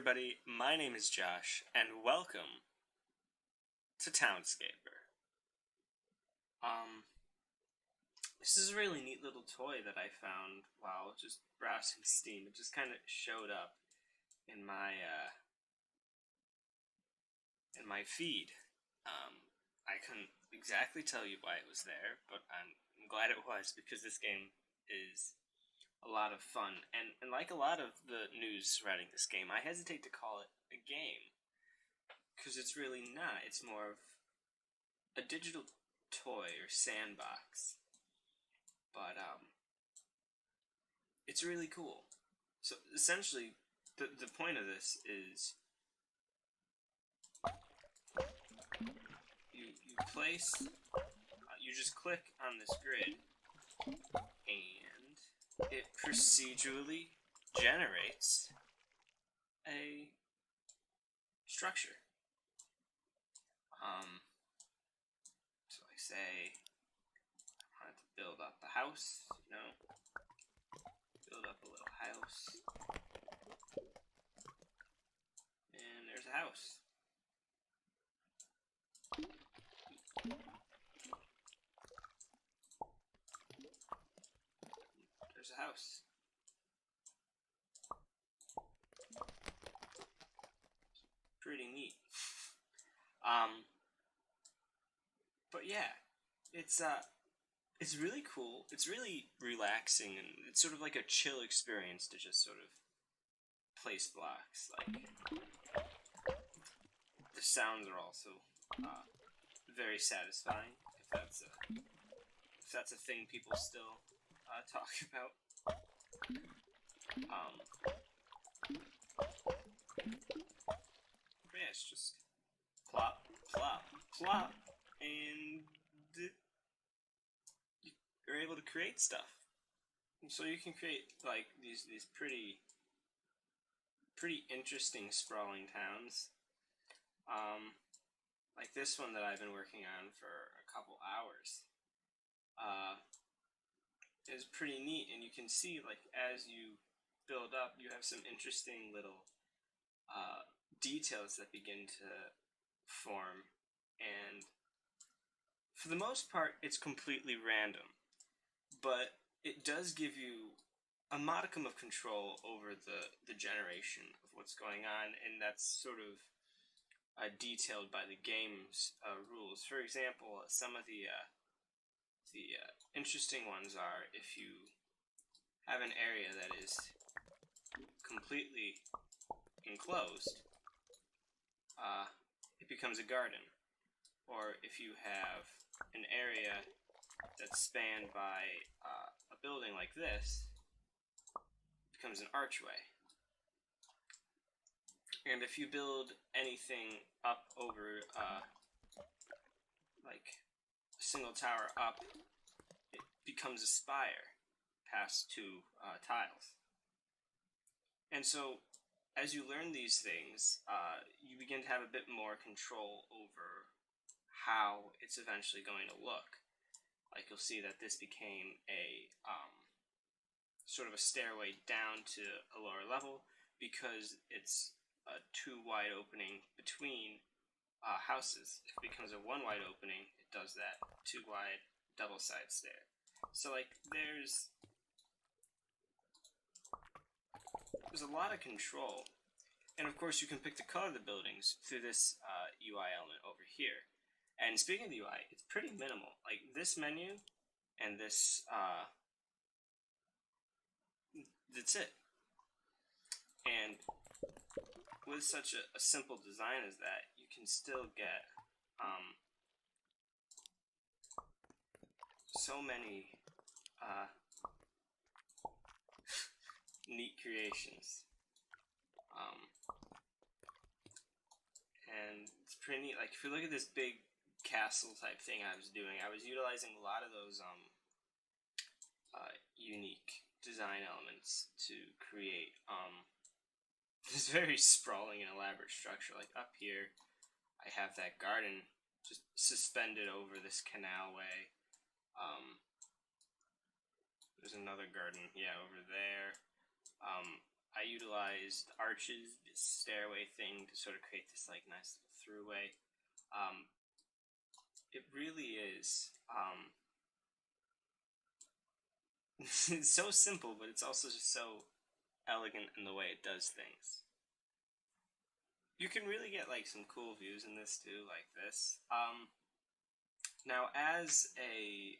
everybody, my name is Josh, and welcome to Townscaper. This is a really neat little toy that I found while just browsing Steam. It just kind of showed up in my feed. I couldn't exactly tell you why it was there, but I'm glad it was because this game is a lot of fun. And like a lot of the news surrounding this game, I hesitate to call it a game because it's really not. It's more of a digital toy or sandbox. But it's really cool. So essentially, the point of this is you place, you just click on this grid, and it procedurally generates a structure. So I say I want to build up a house, build up a little house, and there's a house. There's a house. Pretty neat. But yeah, it's really cool. It's really relaxing, and it's sort of like a chill experience to just sort of place blocks. Like the sounds are also very satisfying. If that's a thing people still talk about. But yeah, it's just plop, plop, plop, and you're able to create stuff. And so you can create like these pretty interesting sprawling towns. Like this one that I've been working on for a couple hours. Is pretty neat, and you can see like as you build up, you have some interesting little details that begin to form, and for the most part, it's completely random, but it does give you a modicum of control over the generation of what's going on, and that's sort of detailed by the game's rules. For example, some of the interesting ones are if you have an area that is completely enclosed, it becomes a garden. Or if you have an area that's spanned by a building like this, it becomes an archway. And if you build anything up over like a single tower up, it becomes a spire past two tiles. And so as you learn these things, you begin to have a bit more control over how it's eventually going to look. Like you'll see that this became a sort of a stairway down to a lower level because it's a two wide opening between houses. If it becomes a one wide opening, it does that two wide double side stair. So like there's a lot of control, and of course you can pick the color of the buildings through this UI element over here. And speaking of the UI, it's pretty minimal. Like this menu and this that's it. And with such a simple design as that, you can still get so many neat creations. And it's pretty neat. Like if you look at this big castle type thing I was doing, I was utilizing a lot of those unique design elements to create this very sprawling and elaborate structure. Like up here, I have that garden just suspended over this canalway. There's another garden, yeah, over there. I utilized arches, this stairway thing, to sort of create this like nice little throughway. It really is. It's so simple, but it's also just so elegant in the way it does things. You can really get like some cool views in this too, like this. Now, as a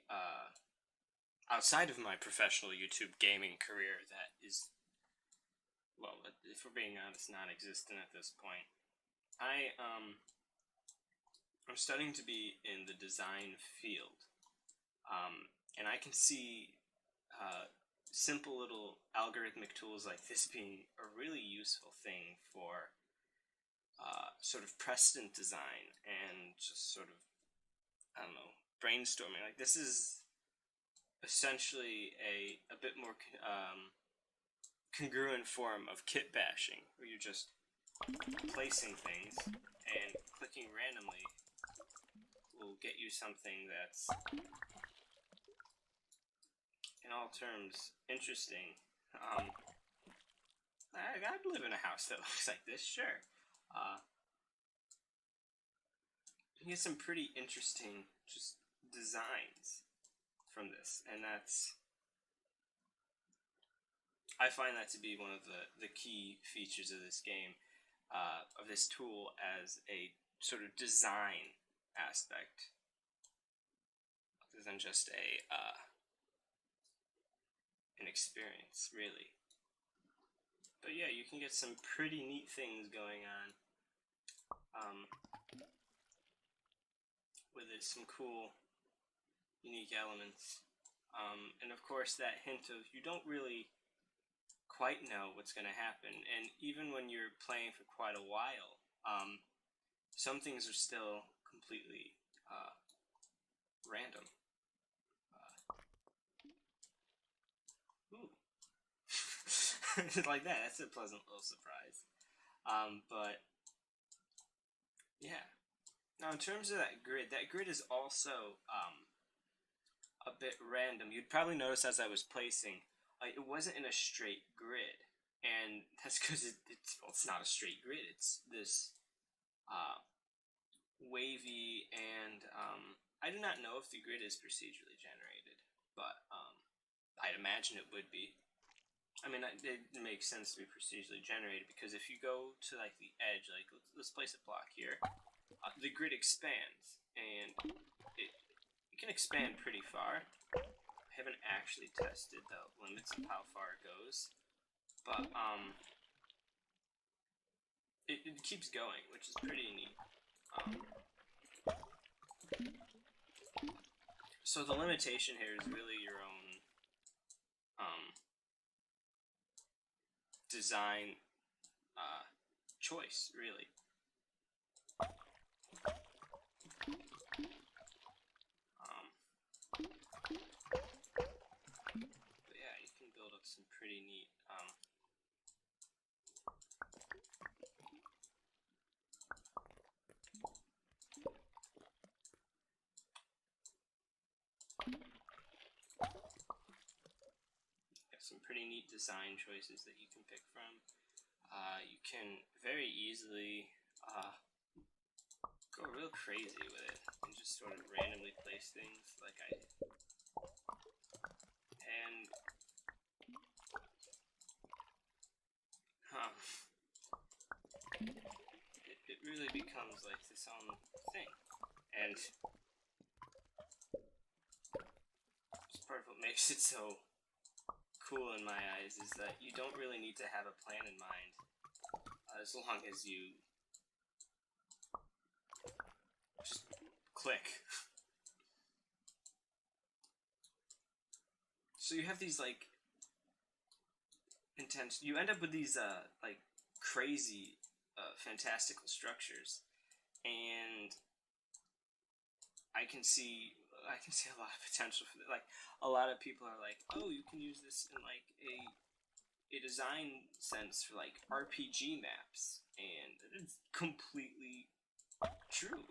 outside of my professional YouTube gaming career, that is, well, if we're being honest, non-existent at this point. I'm studying to be in the design field, and I can see simple little algorithmic tools like this being a really useful thing for sort of precedent design and just sort of, I don't know, brainstorming. Like, this is essentially a bit more congruent form of kit bashing, where you're just placing things and clicking randomly will get you something that's, in all terms, interesting. I'd live in a house that looks like this, sure. You get some pretty interesting just designs from this, and that's, I find that to be one of the key features of this game, of this tool, as a sort of design aspect, other than just an experience, really. But yeah, you can get some pretty neat things going on with it, some cool, unique elements. And of course, that hint of you don't really quite know what's going to happen, and even when you're playing for quite a while, some things are still completely random. Ooh. Like that, that's a pleasant little surprise. But yeah. Now, in terms of that grid is also a bit random. You'd probably notice as I was placing, it wasn't in a straight grid, and that's because it's not a straight grid. It's this wavy, and I do not know if the grid is procedurally generated, but I'd imagine it would be. I mean, it makes sense to be procedurally generated, because if you go to like the edge, like let's place a block here, the grid expands, and it can expand pretty far. I haven't actually tested the limits of how far it goes, but it keeps going, which is pretty neat. So the limitation here is really your own design choice, really. But yeah, you can build up some pretty neat design choices that you can pick from. You can very easily go real crazy with it and just sort of randomly place things like I did. And it really becomes like this own thing. And just part of what makes it so cool in my eyes is that you don't really need to have a plan in mind, as long as you just click. So you have these like intense, you end up with these like crazy fantastical structures, and I can see a lot of potential for that. Like, a lot of people are like, oh, you can use this in like a design sense for like RPG maps, and it's completely true.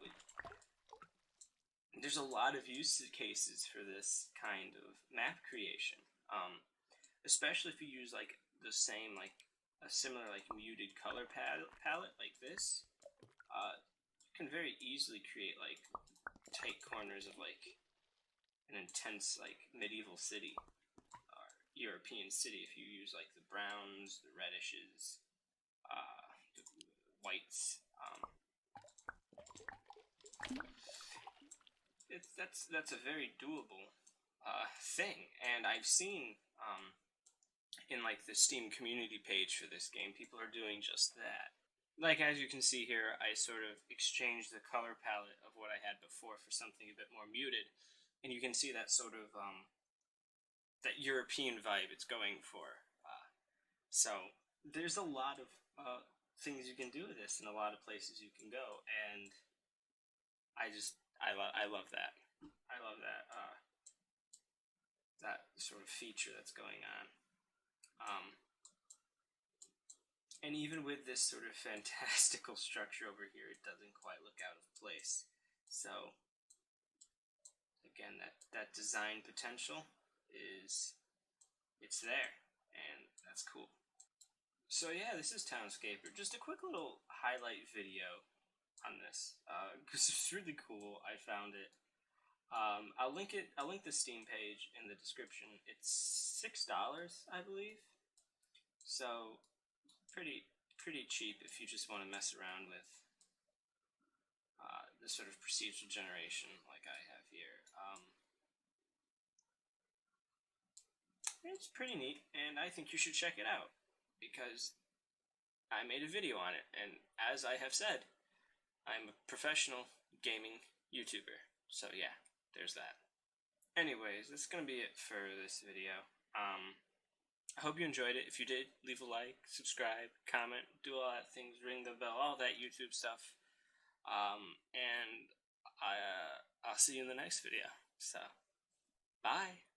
There's a lot of use cases for this kind of map creation, especially if you use like the same like a similar like muted color palette like this, you can very easily create like tight corners of like an intense like medieval city or European city if you use like the browns, the redishes, the whites. That's a very doable thing, and I've seen in like the Steam community page for this game, people are doing just that. Like as you can see here, I sort of exchanged the color palette of what I had before for something a bit more muted, and you can see that sort of that European vibe it's going for. So there's a lot of things you can do with this, and a lot of places you can go, and I love that. I love that that sort of feature that's going on. And even with this sort of fantastical structure over here, it doesn't quite look out of place. So again, that design potential it's there, and that's cool. So yeah, this is Townscaper. Just a quick little highlight video on this because it's really cool. I found it. I'll link it. I'll link the Steam page in the description. It's $6, I believe. So pretty cheap if you just want to mess around with this sort of procedural generation like I have here. It's pretty neat, and I think you should check it out because I made a video on it, and as I have said, I'm a professional gaming YouTuber. So yeah, there's that. Anyways, that's gonna be it for this video. I hope you enjoyed it. If you did, leave a like, subscribe, comment, do all that things, ring the bell, all that YouTube stuff. And I'll see you in the next video. So, bye.